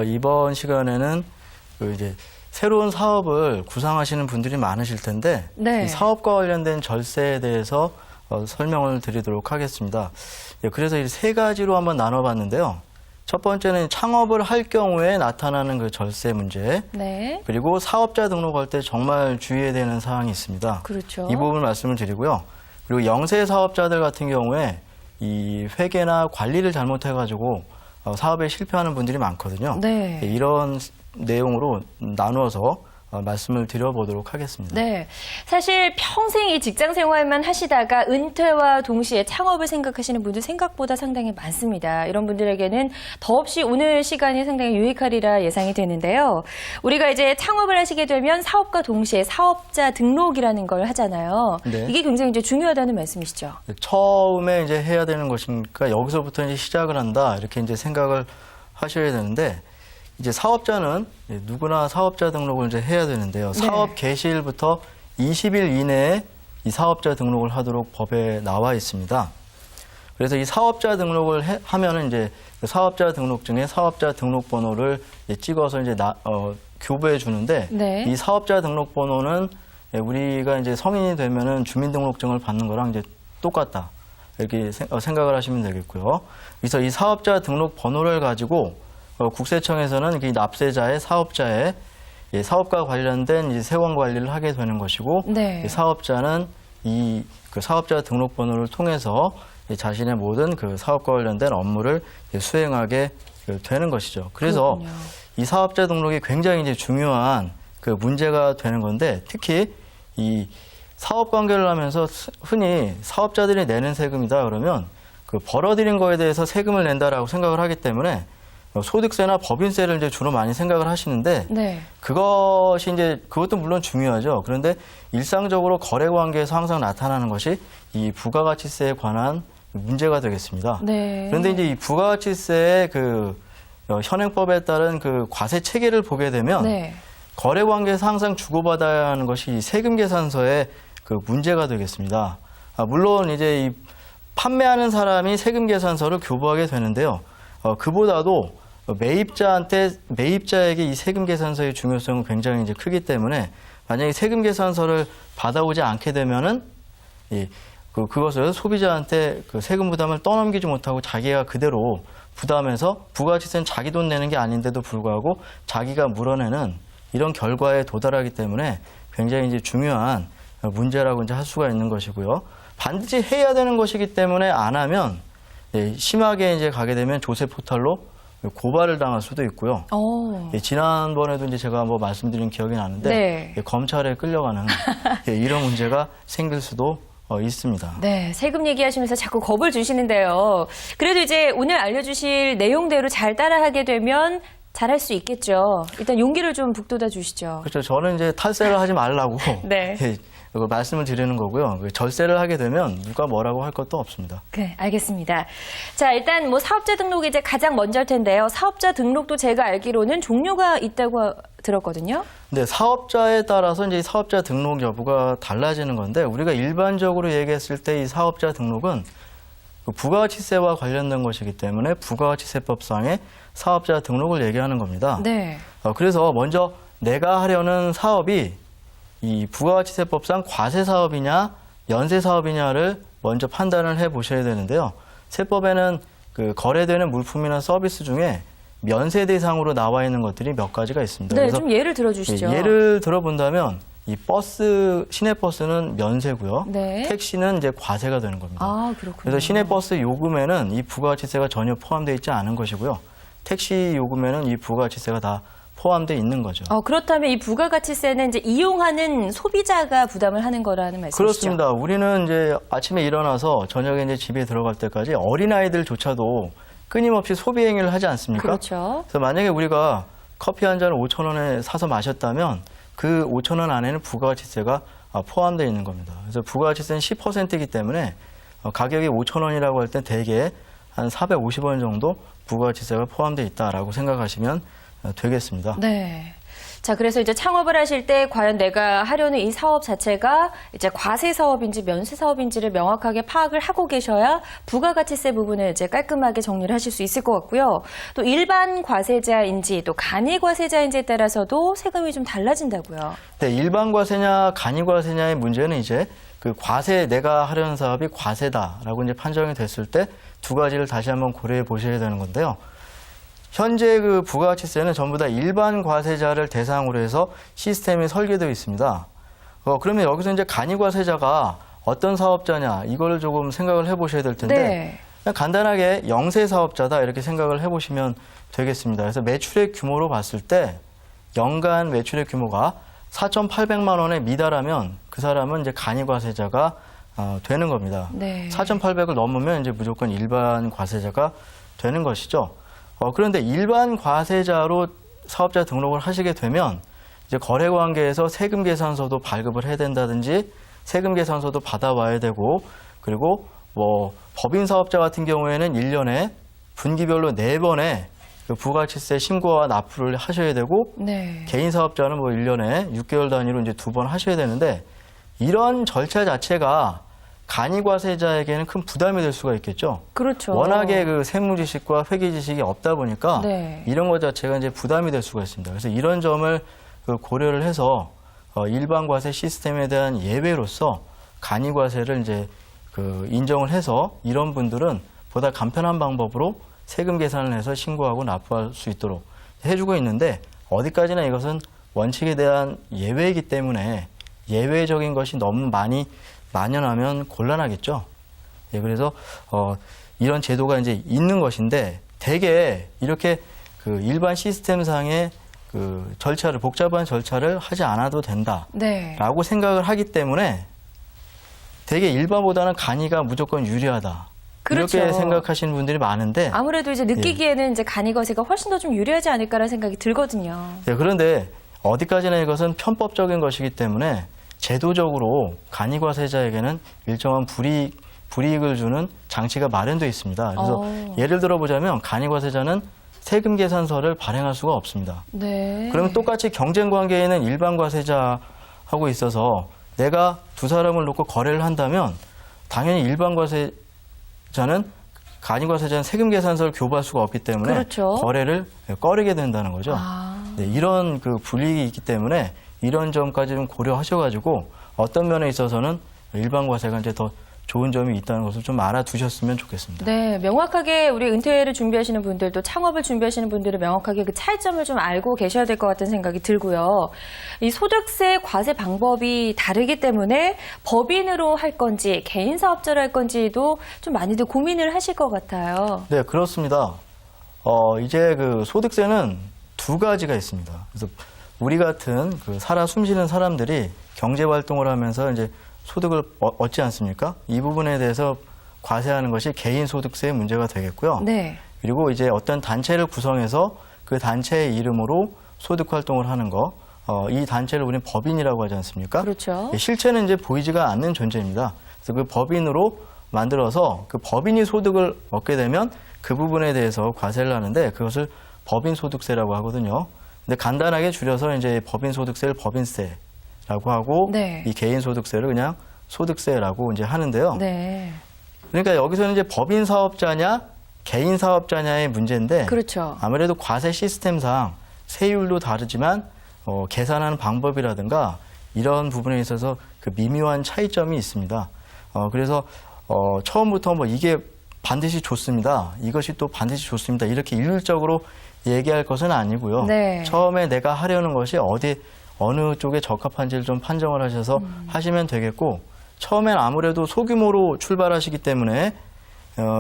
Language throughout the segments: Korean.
이번 시간에는 이제 새로운 사업을 구상하시는 분들이 많으실 텐데 네. 이 사업과 관련된 절세에 대해서 설명을 드리도록 하겠습니다. 그래서 이 세 가지로 한번 나눠봤는데요. 첫 번째는 창업을 할 경우에 나타나는 그 절세 문제, 네. 그리고 사업자 등록할 때 정말 주의해야 되는 사항이 있습니다. 그렇죠. 이 부분 말씀을 드리고요. 그리고 영세 사업자들 같은 경우에 이 회계나 관리를 잘못해가지고 사업에 실패하는 분들이 많거든요. 네. 이런 내용으로 나누어서 말씀을 드려보도록 하겠습니다. 네. 사실 평생 이 직장 생활만 하시다가 은퇴와 동시에 창업을 생각하시는 분들 생각보다 상당히 많습니다. 이런 분들에게는 더없이 오늘 시간이 상당히 유익하리라 예상이 되는데요. 우리가 이제 창업을 하시게 되면 사업과 동시에 사업자 등록이라는 걸 하잖아요. 네. 이게 굉장히 이제 중요하다는 말씀이시죠? 처음에 이제 해야 되는 것이니까 여기서부터 이제 시작을 한다 이렇게 이제 생각을 하셔야 되는데 이제 사업자는 누구나 사업자 등록을 이제 해야 되는데요. 네. 사업 개시일부터 20일 이내에 이 사업자 등록을 하도록 법에 나와 있습니다. 그래서 이 사업자 등록을 하면은 이제 그 사업자 등록증에 사업자 등록번호를 찍어서 이제 교부해 주는데 네. 이 사업자 등록번호는 우리가 이제 성인이 되면은 주민등록증을 받는 거랑 이제 똑같다. 이렇게 생각을 하시면 되겠고요. 그래서 이 사업자 등록번호를 가지고 국세청에서는 그 납세자의 사업자의 사업과 관련된 이제 세원 관리를 하게 되는 것이고 네. 사업자는 이 그 사업자 등록번호를 통해서 자신의 모든 그 사업과 관련된 업무를 수행하게 되는 것이죠. 그래서 그렇군요. 이 사업자 등록이 굉장히 이제 중요한 그 문제가 되는 건데 특히 이 사업 관계를 하면서 흔히 사업자들이 내는 세금이다 그러면 그 벌어들인 거에 대해서 세금을 낸다라고 생각을 하기 때문에 소득세나 법인세를 이제 주로 많이 생각을 하시는데 네. 그것도 물론 중요하죠. 그런데 일상적으로 거래 관계에서 항상 나타나는 것이 이 부가가치세에 관한 문제가 되겠습니다. 네. 그런데 이제 이 부가가치세의 그 현행법에 따른 그 과세 체계를 보게 되면 네. 거래 관계에서 항상 주고받아야 하는 것이 이 세금 계산서의 그 문제가 되겠습니다. 물론 이제 이 판매하는 사람이 세금 계산서를 교부하게 되는데요. 그보다도 매입자에게 이 세금 계산서의 중요성은 굉장히 이제 크기 때문에 만약에 세금 계산서를 받아오지 않게 되면은 그것을 소비자한테 그 세금 부담을 떠넘기지 못하고 자기가 그대로 부담해서 부가가치세는 자기 돈 내는 게 아닌데도 불구하고 자기가 물어내는 이런 결과에 도달하기 때문에 굉장히 이제 중요한 문제라고 이제 할 수가 있는 것이고요. 반드시 해야 되는 것이기 때문에 안 하면 심하게 이제 가게 되면 조세 포탈로 고발을 당할 수도 있고요. 지난번에도 이제 제가 뭐 말씀드린 기억이 나는데 네. 검찰에 끌려가는 이런 문제가 생길 수도 있습니다. 네, 세금 얘기하시면서 자꾸 겁을 주시는데요. 그래도 이제 오늘 알려주실 내용대로 잘 따라하게 되면 잘할 수 있겠죠. 일단 용기를 좀 북돋아 주시죠. 그렇죠. 저는 이제 탈세를 하지 말라고 네. 말씀을 드리는 거고요. 절세를 하게 되면 누가 뭐라고 할 것도 없습니다. 네, 알겠습니다. 자, 일단 뭐 사업자 등록이 이제 가장 먼저일 텐데요. 사업자 등록도 제가 알기로는 종류가 있다고 들었거든요. 네, 사업자에 따라서 이제 사업자 등록 여부가 달라지는 건데 우리가 일반적으로 얘기했을 때 이 사업자 등록은 그 부가가치세와 관련된 것이기 때문에 부가가치세법상의 사업자 등록을 얘기하는 겁니다. 네. 그래서 먼저 내가 하려는 사업이 이 부가가치세법상 과세 사업이냐 연세 사업이냐를 먼저 판단을 해 보셔야 되는데요. 세법에는 그 거래되는 물품이나 서비스 중에 면세 대상으로 나와 있는 것들이 몇 가지가 있습니다. 네, 그래서 좀 예를 들어주시죠. 예를 들어본다면 이 시내버스는 면세고요. 네. 택시는 이제 과세가 되는 겁니다. 아, 그렇군요. 그래서 시내버스 요금에는 이 부가가치세가 전혀 포함되어 있지 않은 것이고요. 택시 요금에는 이 부가가치세가 다 포함되어 있는 거죠. 그렇다면 이 부가가치세는 이제 이용하는 소비자가 부담을 하는 거라는 말씀이시죠? 그렇습니다. 우리는 이제 아침에 일어나서 저녁에 이제 집에 들어갈 때까지 어린아이들조차도 끊임없이 소비 행위를 하지 않습니까? 그렇죠. 그래서 만약에 우리가 커피 한 잔을 5,000원에 사서 마셨다면 그 5,000원 안에는 부가가치세가 포함되어 있는 겁니다. 그래서 부가가치세는 10%이기 때문에 가격이 5,000원이라고 할 때 대개 한 450원 정도 부가가치세가 포함되어 있다라고 생각하시면 되겠습니다. 네. 자, 그래서 이제 창업을 하실 때 과연 내가 하려는 이 사업 자체가 이제 과세 사업인지 면세 사업인지를 명확하게 파악을 하고 계셔야 부가가치세 부분을 이제 깔끔하게 정리를 하실 수 있을 것 같고요. 또 일반 과세자인지 또 간이 과세자인지에 따라서도 세금이 좀 달라진다고요. 네, 일반 과세냐 간이 과세냐의 문제는 이제 그 과세 내가 하려는 사업이 과세다라고 이제 판정이 됐을 때 두 가지를 다시 한번 고려해 보셔야 되는 건데요. 현재 그 부가가치세는 전부 다 일반 과세자를 대상으로 해서 시스템이 설계되어 있습니다. 그러면 여기서 이제 간이 과세자가 어떤 사업자냐 이걸 조금 생각을 해보셔야 될 텐데 네. 그냥 간단하게 영세 사업자다 이렇게 생각을 해보시면 되겠습니다. 그래서 매출액 규모로 봤을 때 연간 매출액 규모가 4,800만 원에 미달하면 그 사람은 이제 간이 과세자가 되는 겁니다. 네. 4,800을 넘으면 이제 무조건 일반 과세자가 되는 것이죠. 그런데 일반 과세자로 사업자 등록을 하시게 되면 이제 거래 관계에서 세금 계산서도 발급을 해야 된다든지 세금 계산서도 받아와야 되고 그리고 뭐 법인 사업자 같은 경우에는 1년에 분기별로 4번의 그 부가가치세 신고와 납부를 하셔야 되고 네. 개인 사업자는 뭐 1년에 6개월 단위로 이제 2번 하셔야 되는데 이런 절차 자체가 간이 과세자에게는 큰 부담이 될 수가 있겠죠. 그렇죠. 워낙에 그 세무 지식과 회계 지식이 없다 보니까 네. 이런 것 자체가 이제 부담이 될 수가 있습니다. 그래서 이런 점을 그 고려를 해서 일반 과세 시스템에 대한 예외로서 간이 과세를 이제 그 인정을 해서 이런 분들은 보다 간편한 방법으로 세금 계산을 해서 신고하고 납부할 수 있도록 해주고 있는데 어디까지나 이것은 원칙에 대한 예외이기 때문에 예외적인 것이 너무 많이 만연하면 곤란하겠죠. 예, 그래서 이런 제도가 이제 있는 것인데 대개 이렇게 그 일반 시스템상의 그 절차를 복잡한 절차를 하지 않아도 된다라고 네. 생각을 하기 때문에 대개 일반보다는 간이가 무조건 유리하다. 그렇죠. 이렇게 생각하시는 분들이 많은데 아무래도 이제 느끼기에는 이제 간이 과세가 훨씬 더 좀 유리하지 않을까라는 생각이 들거든요. 네, 그런데 어디까지나 이것은 편법적인 것이기 때문에 제도적으로 간이 과세자에게는 일정한 불이익을 주는 장치가 마련되어 있습니다. 그래서 예를 들어 보자면 간이 과세자는 세금 계산서를 발행할 수가 없습니다. 네. 그러면 똑같이 경쟁 관계에 있는 일반 과세자하고 있어서 내가 두 사람을 놓고 거래를 한다면 당연히 일반 과세자는 간이 과세자는 세금 계산서를 교부할 수가 없기 때문에 그렇죠. 거래를 꺼리게 된다는 거죠. 네, 이런 그 불이익이 있기 때문에 이런 점까지 좀 고려하셔가지고 어떤 면에 있어서는 일반 과세가 이제 더 좋은 점이 있다는 것을 좀 알아두셨으면 좋겠습니다. 네, 명확하게 우리 은퇴를 준비하시는 분들도 창업을 준비하시는 분들은 명확하게 그 차이점을 좀 알고 계셔야 될 것 같다는 생각이 들고요. 이 소득세 과세 방법이 다르기 때문에 법인으로 할 건지 개인 사업자로 할 건지도 좀 많이들 고민을 하실 것 같아요. 네, 그렇습니다. 이제 그 소득세는 두 가지가 있습니다. 그래서 우리 같은 그 살아 숨쉬는 사람들이 경제 활동을 하면서 이제 소득을 얻지 않습니까? 이 부분에 대해서 과세하는 것이 개인 소득세의 문제가 되겠고요. 네. 그리고 이제 어떤 단체를 구성해서 그 단체의 이름으로 소득 활동을 하는 거, 이 단체를 우리는 법인이라고 하지 않습니까? 그렇죠. 실체는 이제 보이지가 않는 존재입니다. 그래서 그 법인으로 만들어서 그 법인이 소득을 얻게 되면 그 부분에 대해서 과세를 하는데 그것을 법인 소득세라고 하거든요. 근데 간단하게 줄여서 이제 법인 소득세를 법인세라고 하고 네. 이 개인 소득세를 그냥 소득세라고 이제 하는데요. 네. 그러니까 여기서는 이제 법인 사업자냐 개인 사업자냐의 문제인데 그렇죠. 아무래도 과세 시스템상 세율도 다르지만 계산하는 방법이라든가 이런 부분에 있어서 그 미묘한 차이점이 있습니다. 그래서 처음부터 뭐 이게 반드시 좋습니다. 이것이 또 반드시 좋습니다. 이렇게 일률적으로 얘기할 것은 아니고요. 네. 처음에 내가 하려는 것이 어느 쪽에 적합한지를 좀 판정을 하셔서 하시면 되겠고 처음엔 아무래도 소규모로 출발하시기 때문에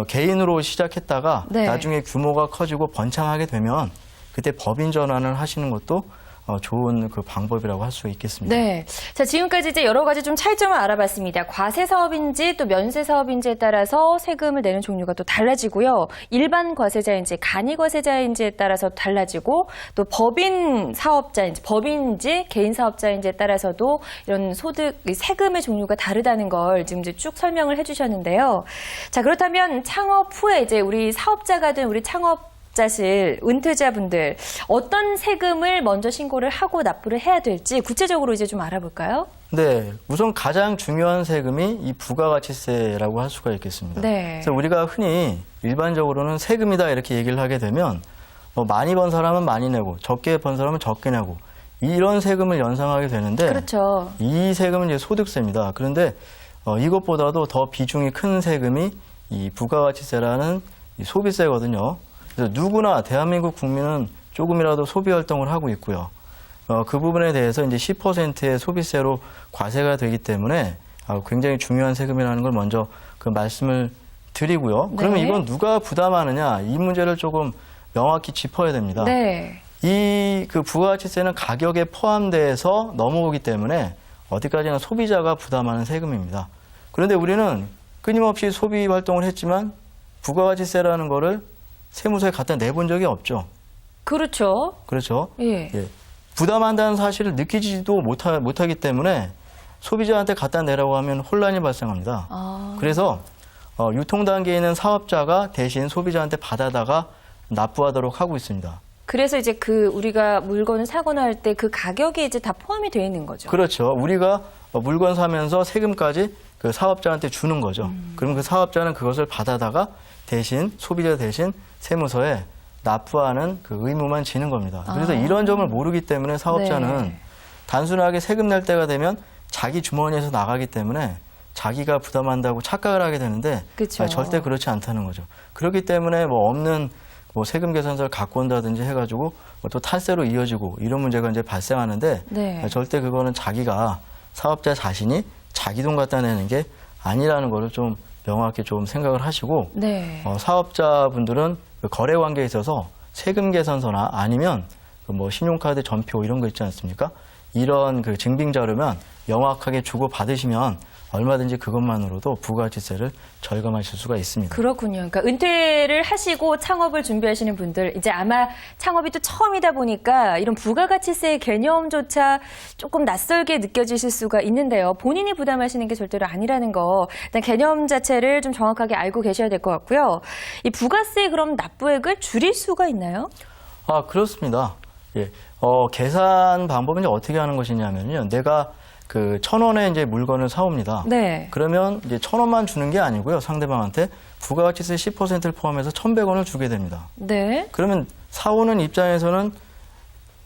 개인으로 시작했다가 네. 나중에 규모가 커지고 번창하게 되면 그때 법인 전환을 하시는 것도 좋은 그 방법이라고 할 수 있겠습니다. 네. 자, 지금까지 이제 여러 가지 좀 차이점을 알아봤습니다. 과세 사업인지 또 면세 사업인지에 따라서 세금을 내는 종류가 또 달라지고요. 일반 과세자인지 간이 과세자인지에 따라서 달라지고 또 법인 사업자인지 법인인지 개인 사업자인지에 따라서도 이런 소득 세금의 종류가 다르다는 걸 지금 이제 쭉 설명을 해주셨는데요. 자, 그렇다면 창업 후에 이제 우리 사업자가 된 우리 창업 사업자실, 은퇴자분들 어떤 세금을 먼저 신고를 하고 납부를 해야 될지 구체적으로 이제 좀 알아볼까요? 네, 우선 가장 중요한 세금이 이 부가가치세라고 할 수가 있겠습니다. 네. 그래서 우리가 흔히 일반적으로는 세금이다 이렇게 얘기를 하게 되면 뭐 많이 번 사람은 많이 내고 적게 번 사람은 적게 내고 이런 세금을 연상하게 되는데 그렇죠. 이 세금은 이제 소득세입니다. 그런데 이것보다도 더 비중이 큰 세금이 이 부가가치세라는 이 소비세거든요. 그래서 누구나 대한민국 국민은 조금이라도 소비 활동을 하고 있고요. 그 부분에 대해서 이제 10%의 소비세로 과세가 되기 때문에 굉장히 중요한 세금이라는 걸 먼저 그 말씀을 드리고요. 네. 그러면 이건 누가 부담하느냐 이 문제를 조금 명확히 짚어야 됩니다. 네. 이 그 부가가치세는 가격에 포함돼서 넘어오기 때문에 어디까지나 소비자가 부담하는 세금입니다. 그런데 우리는 끊임없이 소비 활동을 했지만 부가가치세라는 거를 세무서에 갖다 내본 적이 없죠. 그렇죠. 그렇죠. 예. 예. 부담한다는 사실을 느끼지도 못하기 때문에 소비자한테 갖다 내라고 하면 혼란이 발생합니다. 아. 그래서 유통 단계에 있는 사업자가 대신 소비자한테 받아다가 납부하도록 하고 있습니다. 그래서 이제 그 우리가 물건을 사거나 할 때 그 가격이 이제 다 포함이 되어 있는 거죠. 그렇죠. 우리가 물건 사면서 세금까지 그 사업자한테 주는 거죠. 그럼 그 사업자는 그것을 받아다가 대신 소비자 대신 세무서에 납부하는 그 의무만 지는 겁니다. 그래서 이런 점을 모르기 때문에 사업자는 네. 단순하게 세금 낼 때가 되면 자기 주머니에서 나가기 때문에 자기가 부담한다고 착각을 하게 되는데 그쵸. 절대 그렇지 않다는 거죠. 그렇기 때문에 뭐 없는 뭐 세금 계산서를 갖고 온다든지 해가지고 또 탈세로 이어지고 이런 문제가 이제 발생하는데 네. 절대 그거는 자기가 사업자 자신이 자기 돈 갖다 내는 게 아니라는 거를 좀 명확히 좀 생각을 하시고 네. 사업자분들은 그 거래 관계에 있어서 세금 계산서나 아니면 그 뭐 신용카드 전표 이런 거 있지 않습니까? 이런 그 증빙 자료면 명확하게 주고 받으시면 얼마든지 그것만으로도 부가가치세를 절감하실 수가 있습니다. 그렇군요. 그러니까 은퇴를 하시고 창업을 준비하시는 분들 이제 아마 창업이 또 처음이다 보니까 이런 부가가치세 개념조차 조금 낯설게 느껴지실 수가 있는데요. 본인이 부담하시는 게 절대로 아니라는 거 일단 개념 자체를 좀 정확하게 알고 계셔야 될 것 같고요. 이 부가세 그럼 납부액을 줄일 수가 있나요? 그렇습니다. 예. 계산 방법은 이제 어떻게 하는 것이냐면요. 내가 그 1,000원에 이제 물건을 사옵니다. 네. 그러면 이제 1,000원만 주는 게 아니고요. 상대방한테 부가가치세 10%를 포함해서 1,100원을 주게 됩니다. 네. 그러면 사오는 입장에서는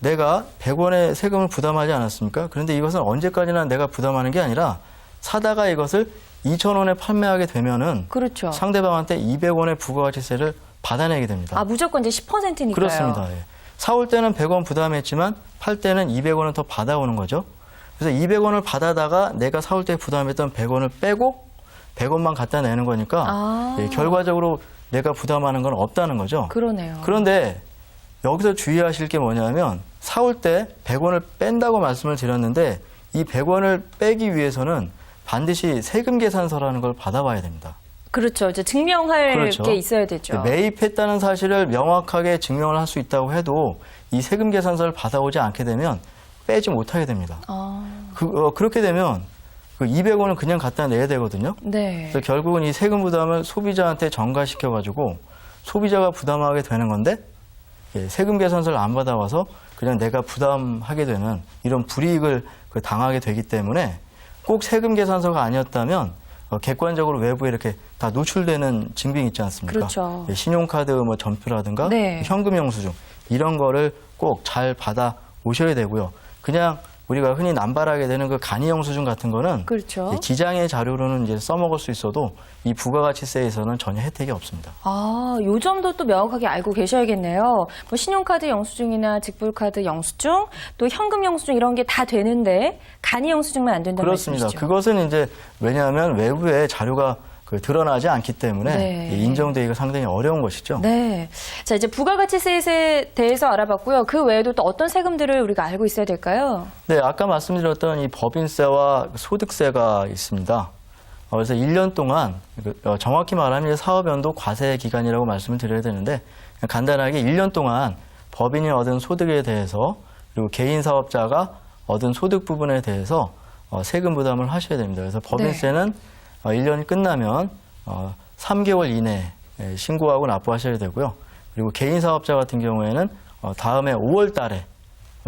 내가 100원의 세금을 부담하지 않았습니까? 그런데 이것은 언제까지나 내가 부담하는 게 아니라 사다가 이것을 2,000원에 판매하게 되면은 그렇죠. 상대방한테 200원의 부가가치세를 받아내게 됩니다. 무조건 이제 10%니까요. 그렇습니다. 예. 사올 때는 100원 부담했지만 팔 때는 200원을 더 받아오는 거죠. 그래서 200원을 받아다가 내가 사올 때 부담했던 100원을 빼고 100원만 갖다 내는 거니까 예, 결과적으로 내가 부담하는 건 없다는 거죠. 그러네요. 그런데 여기서 주의하실 게 뭐냐면 사올 때 100원을 뺀다고 말씀을 드렸는데 이 100원을 빼기 위해서는 반드시 세금 계산서라는 걸 받아봐야 됩니다. 그렇죠. 이제 증명할 그렇죠. 게 있어야 되죠. 매입했다는 사실을 명확하게 증명을 할 수 있다고 해도 이 세금 계산서를 받아오지 않게 되면 빼지 못하게 됩니다. 그렇게 되면 그 200원을 그냥 갖다 내야 되거든요. 네. 그래서 결국은 이 세금 부담을 소비자한테 전가시켜가지고 소비자가 부담하게 되는 건데 세금 계산서를 안 받아와서 그냥 내가 부담하게 되는 이런 불이익을 당하게 되기 때문에 꼭 세금 계산서가 아니었다면 객관적으로 외부에 이렇게 다 노출되는 증빙 있지 않습니까? 그렇죠. 신용카드 뭐 전표라든가 네. 현금 영수증 이런 거를 꼭 잘 받아 오셔야 되고요. 그냥 우리가 흔히 남발하게 되는 그 간이 영수증 같은 거는 그렇죠. 기장의 자료로는 이제 써먹을 수 있어도 이 부가가치세에서는 전혀 혜택이 없습니다. 요 점도 또 명확하게 알고 계셔야겠네요. 뭐 신용카드 영수증이나 직불카드 영수증, 또 현금 영수증 이런 게 다 되는데 간이 영수증만 안 된다는 그렇습니다. 말씀이시죠? 그것은 이제 왜냐하면 외부에 자료가 드러나지 않기 때문에 네. 인정되기가 상당히 어려운 것이죠. 네. 자, 이제 부가가치세에 대해서 알아봤고요. 그 외에도 또 어떤 세금들을 우리가 알고 있어야 될까요? 네, 아까 말씀드렸던 이 법인세와 소득세가 있습니다. 그래서 1년 동안 정확히 말하면 이제 사업연도 과세 기간이라고 말씀을 드려야 되는데 간단하게 1년 동안 법인이 얻은 소득에 대해서 그리고 개인 사업자가 얻은 소득 부분에 대해서 세금 부담을 하셔야 됩니다. 그래서 법인세는 1년이 끝나면 3개월 이내에 신고하고 납부하셔야 되고요. 그리고 개인 사업자 같은 경우에는 다음해 5월 달에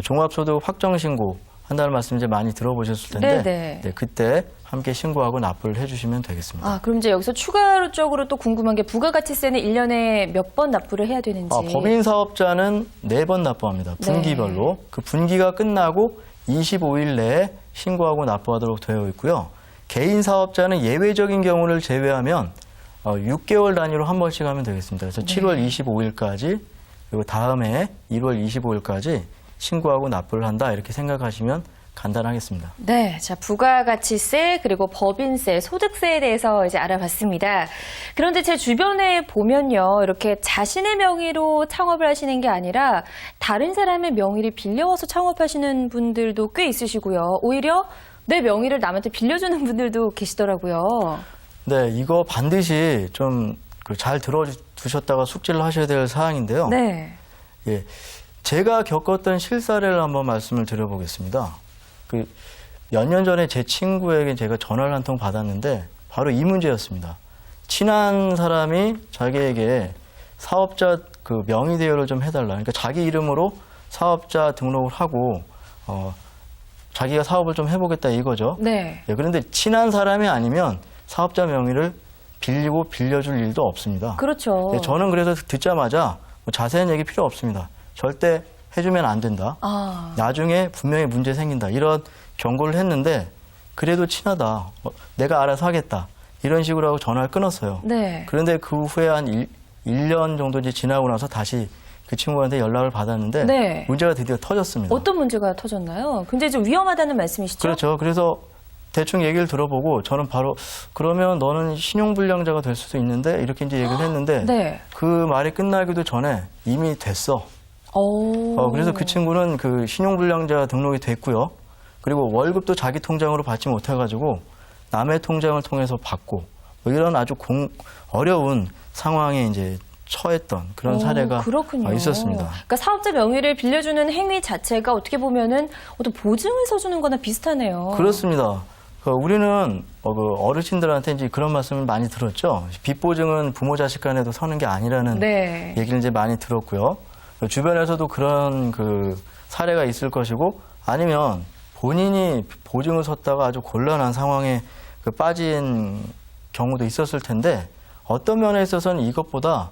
종합소득 확정신고 한다는 말씀 이제 많이 들어보셨을 텐데 네네. 네, 그때 함께 신고하고 납부를 해주시면 되겠습니다. 아, 그럼 이제 여기서 추가적으로 또 궁금한 게 부가가치세는 1년에 몇 번 납부를 해야 되는지. 법인 사업자는 4번 납부합니다. 분기별로. 네. 그 분기가 끝나고 25일 내에 신고하고 납부하도록 되어 있고요. 개인 사업자는 예외적인 경우를 제외하면 6개월 단위로 한 번씩 하면 되겠습니다. 그래서 7월 25일까지 그리고 다음해 1월 25일까지 신고하고 납부를 한다 이렇게 생각하시면 간단하겠습니다. 네, 자 부가가치세 그리고 법인세, 소득세에 대해서 이제 알아봤습니다. 그런데 제 주변에 보면요, 이렇게 자신의 명의로 창업을 하시는 게 아니라 다른 사람의 명의를 빌려와서 창업하시는 분들도 꽤 있으시고요. 오히려 내 명의를 남한테 빌려주는 분들도 계시더라고요. 네, 이거 반드시 좀 잘 들어두셨다가 숙지를 하셔야 될 사항인데요. 네, 예, 제가 겪었던 실사례를 한번 말씀을 드려보겠습니다. 몇 년 전에 제 친구에게 제가 전화를 한 통 받았는데 바로 이 문제였습니다. 친한 사람이 자기에게 사업자 명의 대여를 좀 해달라. 그러니까 자기 이름으로 사업자 등록을 하고 자기가 사업을 좀 해보겠다 이거죠. 네. 예, 그런데 친한 사람이 아니면 사업자 명의를 빌리고 빌려줄 일도 없습니다. 그렇죠. 예, 저는 그래서 듣자마자 자세한 얘기 필요 없습니다. 절대 해주면 안 된다. 아, 나중에 분명히 문제 생긴다. 이런 경고를 했는데 그래도 친하다. 내가 알아서 하겠다. 이런 식으로 하고 전화를 끊었어요. 네. 그런데 그 후에 한 1년 정도 이제 지나고 나서 다시 그 친구한테 연락을 받았는데 네. 문제가 드디어 터졌습니다. 어떤 문제가 터졌나요? 굉장히 좀 위험하다는 말씀이시죠? 그렇죠. 그래서 대충 얘기를 들어보고 저는 바로 그러면 너는 신용불량자가 될 수도 있는데 이렇게 이제 얘기를 했는데 네. 그 말이 끝나기도 전에 이미 됐어. 오. 그래서 그 친구는 그 신용불량자 등록이 됐고요. 그리고 월급도 자기 통장으로 받지 못해가지고 남의 통장을 통해서 받고 뭐 이런 아주 어려운 상황에 이제 처했던 그런 사례가 그렇군요. 있었습니다. 그러니까 사업자 명의를 빌려주는 행위 자체가 어떻게 보면은 어떤 보증을 서주는 거나 비슷하네요. 그렇습니다. 우리는 어르신들한테 이제 그런 말씀을 많이 들었죠. 빚 보증은 부모 자식 간에도 서는 게 아니라는 네. 얘기를 이제 많이 들었고요. 주변에서도 그런 사례가 있을 것이고 아니면 본인이 보증을 섰다가 아주 곤란한 상황에 빠진 경우도 있었을 텐데 어떤 면에 있어서는 이것보다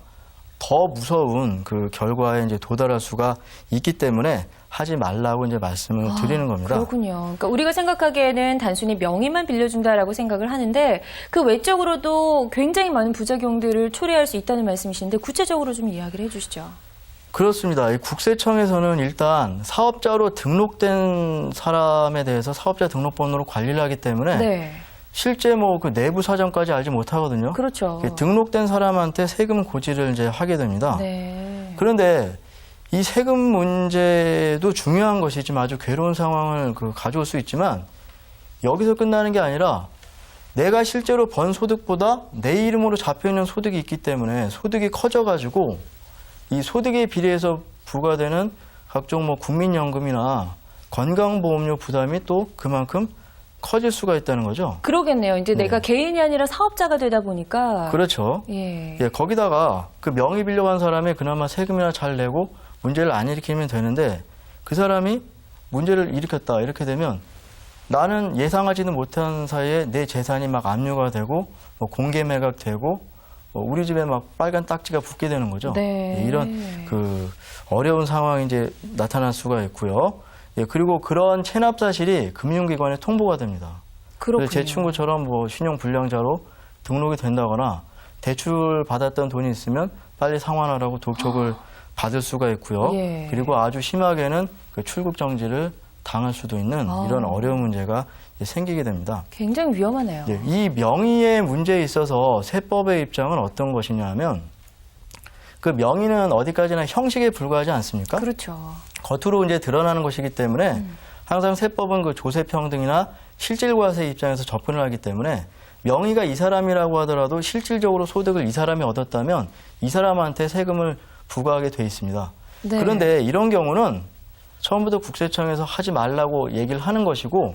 더 무서운 그 결과에 이제 도달할 수가 있기 때문에 하지 말라고 이제 말씀을 드리는 겁니다. 그렇군요. 그러니까 우리가 생각하기에는 단순히 명의만 빌려준다라고 생각을 하는데 그 외적으로도 굉장히 많은 부작용들을 초래할 수 있다는 말씀이신데 구체적으로 좀 이야기를 해주시죠. 그렇습니다. 이 국세청에서는 일단 사업자로 등록된 사람에 대해서 사업자 등록번호로 관리를 하기 때문에 네. 실제 그 내부 사정까지 알지 못하거든요. 그렇죠. 등록된 사람한테 세금 고지를 이제 하게 됩니다. 네. 그런데 이 세금 문제도 중요한 것이지만 아주 괴로운 상황을 가져올 수 있지만 여기서 끝나는 게 아니라 내가 실제로 번 소득보다 내 이름으로 잡혀있는 소득이 있기 때문에 소득이 커져가지고 이 소득에 비례해서 부과되는 각종 국민연금이나 건강보험료 부담이 또 그만큼 커질 수가 있다는 거죠. 그러겠네요. 이제 내가 개인이 아니라 사업자가 되다 보니까. 그렇죠. 예. 예, 거기다가 그 명의 빌려간 사람이 그나마 세금이나 잘 내고 문제를 안 일으키면 되는데 그 사람이 문제를 일으켰다 이렇게 되면 나는 예상하지는 못한 사이에 내 재산이 막 압류가 되고 공개 매각되고 우리 집에 막 빨간 딱지가 붙게 되는 거죠. 네. 이런 어려운 상황이 이제 나타날 수가 있고요. 예, 그리고 그런 체납 사실이 금융기관에 통보가 됩니다. 그렇군요. 제 친구처럼 신용불량자로 등록이 된다거나 대출 받았던 돈이 있으면 빨리 상환하라고 독촉을 받을 수가 있고요. 예. 그리고 아주 심하게는 출국 정지를 당할 수도 있는 이런 어려운 문제가 생기게 됩니다. 굉장히 위험하네요. 예, 이 명의의 문제에 있어서 세법의 입장은 어떤 것이냐 하면 그 명의는 어디까지나 형식에 불과하지 않습니까? 그렇죠. 겉으로 이제 드러나는 것이기 때문에 항상 세법은 조세평등이나 실질과세 입장에서 접근을 하기 때문에 명의가 이 사람이라고 하더라도 실질적으로 소득을 이 사람이 얻었다면 이 사람한테 세금을 부과하게 돼 있습니다. 네. 그런데 이런 경우는 처음부터 국세청에서 하지 말라고 얘기를 하는 것이고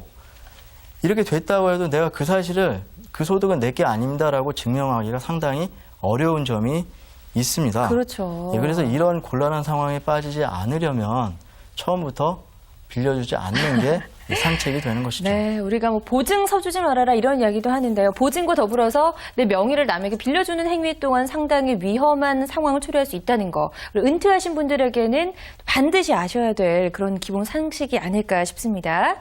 이렇게 됐다고 해도 내가 그 사실을 그 소득은 내게 아닙니다라고 증명하기가 상당히 어려운 점이 있습니다. 그렇죠. 예, 그래서 이런 곤란한 상황에 빠지지 않으려면 처음부터 빌려주지 않는 게 상책이 되는 것이죠. 네, 우리가 뭐 보증 서주지 말아라 이런 이야기도 하는데요. 보증과 더불어서 내 명의를 남에게 빌려주는 행위 또한 상당히 위험한 상황을 초래할 수 있다는 거. 그리고 은퇴하신 분들에게는 반드시 아셔야 될 그런 기본 상식이 아닐까 싶습니다.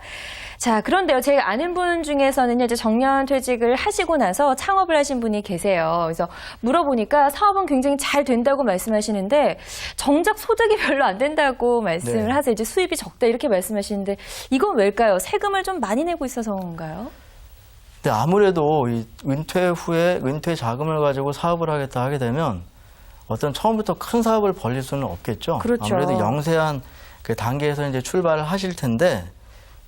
자, 그런데요. 제 아는 분 중에서는 이제 정년 퇴직을 하시고 나서 창업을 하신 분이 계세요. 그래서 물어보니까 사업은 굉장히 잘 된다고 말씀하시는데 정작 소득이 별로 안 된다고 말씀을 네. 하세요. 이제 수입이 적다 이렇게 말씀하시는데 이건 왜일까요? 세금을 좀 많이 내고 있어서인가요? 근데 아무래도 이 은퇴 후에 은퇴 자금을 가지고 사업을 하겠다 하게 되면 어떤 처음부터 큰 사업을 벌릴 수는 없겠죠. 그렇죠. 아무래도 영세한 그 단계에서 이제 출발을 하실 텐데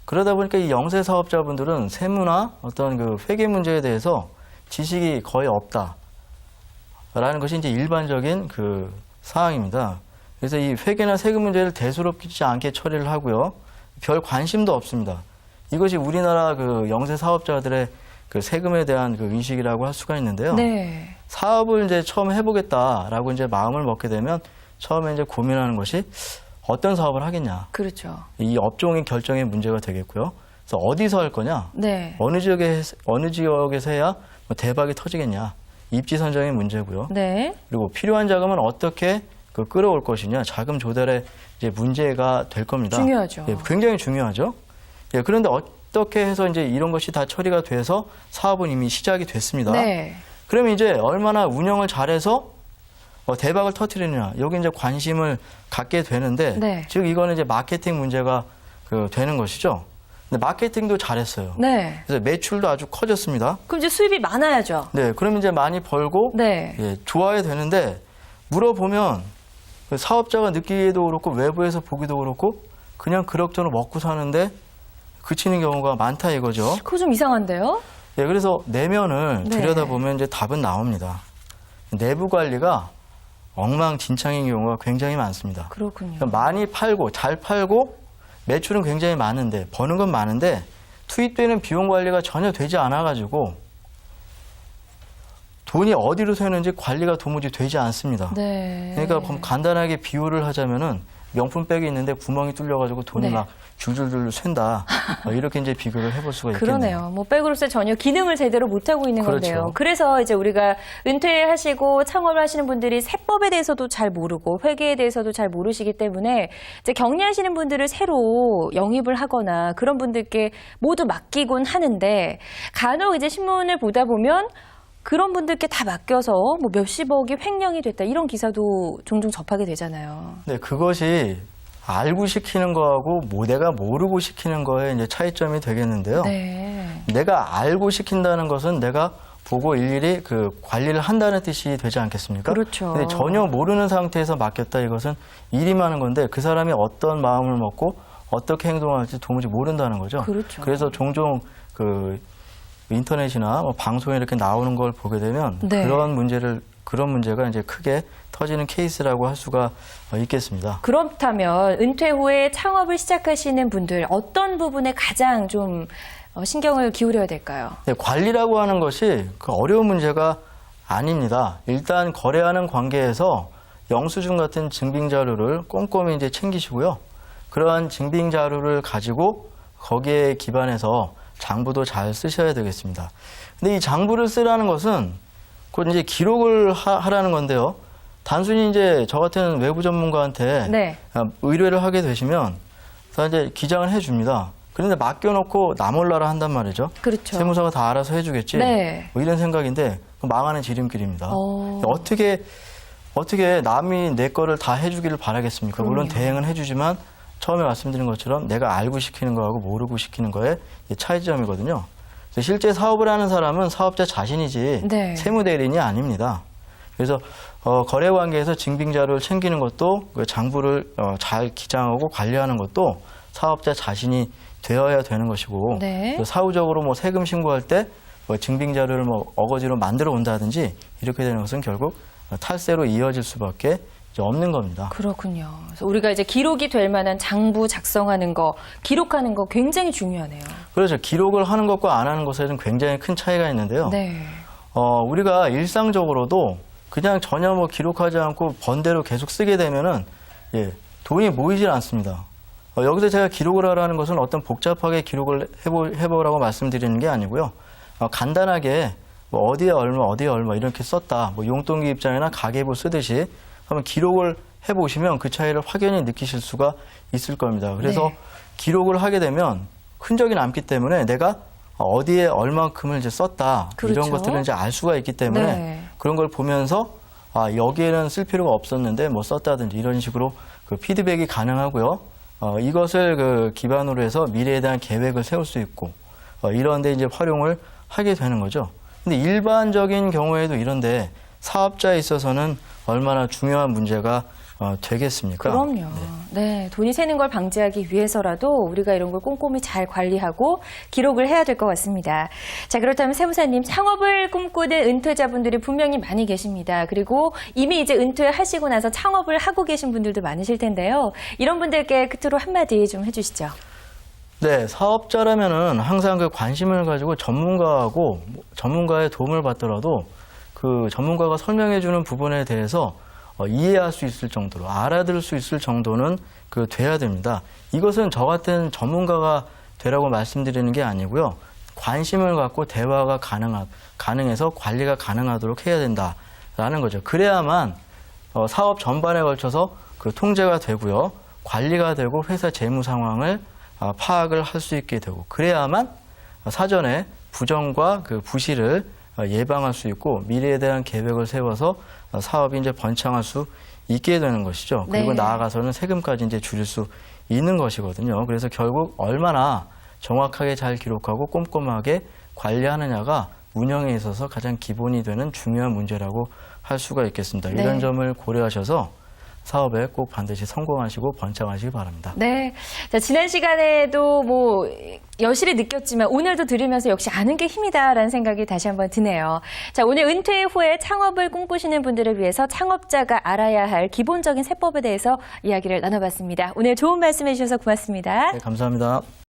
그러다 보니까 이 영세 사업자분들은 세무나 어떤 그 회계 문제에 대해서 지식이 거의 없다라는 것이 이제 일반적인 그 사항입니다. 그래서 이 회계나 세금 문제를 대수롭지 않게 처리를 하고요. 별 관심도 없습니다. 이것이 우리나라 그 영세 사업자들의 그 세금에 대한 그 인식이라고 할 수가 있는데요. 네. 사업을 이제 처음 해보겠다라고 이제 마음을 먹게 되면 처음에 이제 고민하는 것이 어떤 사업을 하겠냐. 그렇죠. 이 업종의 결정의 문제가 되겠고요. 그래서 어디서 할 거냐. 네. 어느 지역에서 해야 뭐 대박이 터지겠냐. 입지 선정의 문제고요. 네. 그리고 필요한 자금은 어떻게 그 끌어올 것이냐. 자금 조달의 이제 문제가 될 겁니다. 중요하죠. 예, 굉장히 중요하죠. 예, 그런데 어떻게 해서 이제 이런 것이 다 처리가 돼서 사업은 이미 시작이 됐습니다. 네. 그러면 이제 얼마나 운영을 잘해서 대박을 터뜨리느냐. 여기 이제 관심을 갖게 되는데 네. 즉 이거는 이제 마케팅 문제가 그 되는 것이죠. 근데 마케팅도 잘했어요. 네. 그래서 매출도 아주 커졌습니다. 그럼 이제 수입이 많아야죠. 네, 그럼 이제 많이 벌고 네. 예, 좋아야 되는데 물어보면 그 사업자가 느끼기도 그렇고 외부에서 보기도 그렇고 그냥 그럭저럭 먹고 사는데 그치는 경우가 많다 이거죠. 그거 좀 이상한데요? 예, 그래서 내면을 네. 들여다보면 이제 답은 나옵니다. 내부 관리가 엉망진창인 경우가 굉장히 많습니다. 그렇군요. 그러니까 많이 팔고 잘 팔고 매출은 굉장히 많은데 버는 건 많은데 투입되는 비용 관리가 전혀 되지 않아가지고 돈이 어디로 새는지 관리가 도무지 되지 않습니다. 네. 그러니까 간단하게 비유를 하자면은 명품백이 있는데 구멍이 뚫려가지고 돈이 네. 막 줄줄줄 샌다. 이렇게 이제 비교를 해볼 수가 있겠네요. 그러네요. 뭐 백으로서 전혀 기능을 제대로 못하고 있는 그렇죠. 건데요. 그래서 이제 우리가 은퇴하시고 창업을 하시는 분들이 세법에 대해서도 잘 모르고 회계에 대해서도 잘 모르시기 때문에 이제 격리하시는 분들을 새로 영입을 하거나 그런 분들께 모두 맡기곤 하는데 간혹 이제 신문을 보다 보면 그런 분들께 다 맡겨서 뭐 몇십억이 횡령이 됐다 이런 기사도 종종 접하게 되잖아요. 네, 그것이 알고 시키는 거하고 내가 모르고 시키는 거에 이제 차이점이 되겠는데요. 네. 내가 알고 시킨다는 것은 내가 보고 일일이 그 관리를 한다는 뜻이 되지 않겠습니까? 그렇죠. 근데 전혀 모르는 상태에서 맡겼다 이것은 일이 많은 건데 그 사람이 어떤 마음을 먹고 어떻게 행동할지 도무지 모른다는 거죠. 그렇죠. 그래서 종종 그 인터넷이나 뭐 방송에 이렇게 나오는 걸 보게 되면 네. 그런 문제가 이제 크게 터지는 케이스라고 할 수가 있겠습니다. 그렇다면 은퇴 후에 창업을 시작하시는 분들 어떤 부분에 가장 좀 신경을 기울여야 될까요? 네, 관리라고 하는 것이 그 어려운 문제가 아닙니다. 일단 거래하는 관계에서 영수증 같은 증빙 자료를 꼼꼼히 이제 챙기시고요. 그러한 증빙 자료를 가지고 거기에 기반해서 장부도 잘 쓰셔야 되겠습니다. 근데 이 장부를 쓰라는 것은 곧 이제 기록을 하라는 건데요. 단순히 이제 저 같은 외부 전문가한테 네. 의뢰를 하게 되시면 다 이제 기장을 해줍니다. 그런데 맡겨놓고 나 몰라라 한단 말이죠. 그렇죠. 세무사가 다 알아서 해주겠지. 네. 뭐 이런 생각인데 망하는 지름길입니다. 오. 어떻게 남이 내 거를 다 해주기를 바라겠습니까? 물론 그럼요. 대행은 해주지만 처음에 말씀드린 것처럼 내가 알고 시키는 거하고 모르고 시키는 거에 차이점이거든요. 그래서 실제 사업을 하는 사람은 사업자 자신이지 네. 세무대리인이 아닙니다. 그래서 거래 관계에서 증빙 자료를 챙기는 것도 그 장부를 잘 기장하고 관리하는 것도 사업자 자신이 되어야 되는 것이고 네. 또 사후적으로 뭐 세금 신고할 때 뭐 증빙 자료를 뭐 어거지로 만들어 온다든지 이렇게 되는 것은 결국 탈세로 이어질 수밖에 이제 없는 겁니다. 그렇군요. 그래서 우리가 이제 기록이 될 만한 장부 작성하는 거, 기록하는 거 굉장히 중요하네요. 그렇죠. 기록을 하는 것과 안 하는 것에는 굉장히 큰 차이가 있는데요. 네. 우리가 일상적으로도 그냥 전혀 뭐 기록하지 않고 번대로 계속 쓰게 되면은 돈이 모이질 않습니다. 여기서 제가 기록을 하라는 것은 어떤 복잡하게 기록을 해보라고 말씀드리는 게 아니고요. 간단하게 뭐 어디에 얼마 이렇게 썼다. 뭐 용돈기 입장이나 가계부 쓰듯이 한번 기록을 해보시면 그 차이를 확연히 느끼실 수가 있을 겁니다. 그래서 네. 기록을 하게 되면 흔적이 남기 때문에 내가 어디에 얼마큼을 이제 썼다. 그렇죠. 이런 것들을 이제 알 수가 있기 때문에 네. 그런 걸 보면서 여기에는 쓸 필요가 없었는데 뭐 썼다든지 이런 식으로 그 피드백이 가능하고요. 이것을 그 기반으로 해서 미래에 대한 계획을 세울 수 있고 이런 데 이제 활용을 하게 되는 거죠. 근데 일반적인 경우에도 이런데 사업자에 있어서는 얼마나 중요한 문제가 되겠습니까? 그럼요. 네, 돈이 새는 걸 방지하기 위해서라도 우리가 이런 걸 꼼꼼히 잘 관리하고 기록을 해야 될 것 같습니다. 자, 그렇다면 세무사님, 창업을 꿈꾸는 은퇴자분들이 분명히 많이 계십니다. 그리고 이미 이제 은퇴하시고 나서 창업을 하고 계신 분들도 많으실 텐데요. 이런 분들께 끝으로 한마디 좀 해주시죠. 네, 사업자라면은 항상 그 관심을 가지고 전문가의 도움을 받더라도 그 전문가가 설명해주는 부분에 대해서 이해할 수 있을 정도로 알아들을 수 있을 정도는 그 돼야 됩니다. 이것은 저 같은 전문가가 되라고 말씀드리는 게 아니고요. 관심을 갖고 대화가 가능해서 관리가 가능하도록 해야 된다라는 거죠. 그래야만 사업 전반에 걸쳐서 그 통제가 되고요. 관리가 되고 회사 재무 상황을 파악을 할 수 있게 되고 그래야만 사전에 부정과 그 부실을 예방할 수 있고 미래에 대한 계획을 세워서 사업이 이제 번창할 수 있게 되는 것이죠. 그리고 네. 나아가서는 세금까지 이제 줄일 수 있는 것이거든요. 그래서 결국 얼마나 정확하게 잘 기록하고 꼼꼼하게 관리하느냐가 운영에 있어서 가장 기본이 되는 중요한 문제라고 할 수가 있겠습니다. 네. 이런 점을 고려하셔서 사업에 꼭 반드시 성공하시고 번창하시기 바랍니다. 네. 자, 지난 시간에도 뭐 여실히 느꼈지만 오늘도 들으면서 역시 아는 게 힘이다라는 생각이 다시 한번 드네요. 자, 오늘 은퇴 후에 창업을 꿈꾸시는 분들을 위해서 창업자가 알아야 할 기본적인 세법에 대해서 이야기를 나눠봤습니다. 오늘 좋은 말씀 해주셔서 고맙습니다. 네, 감사합니다.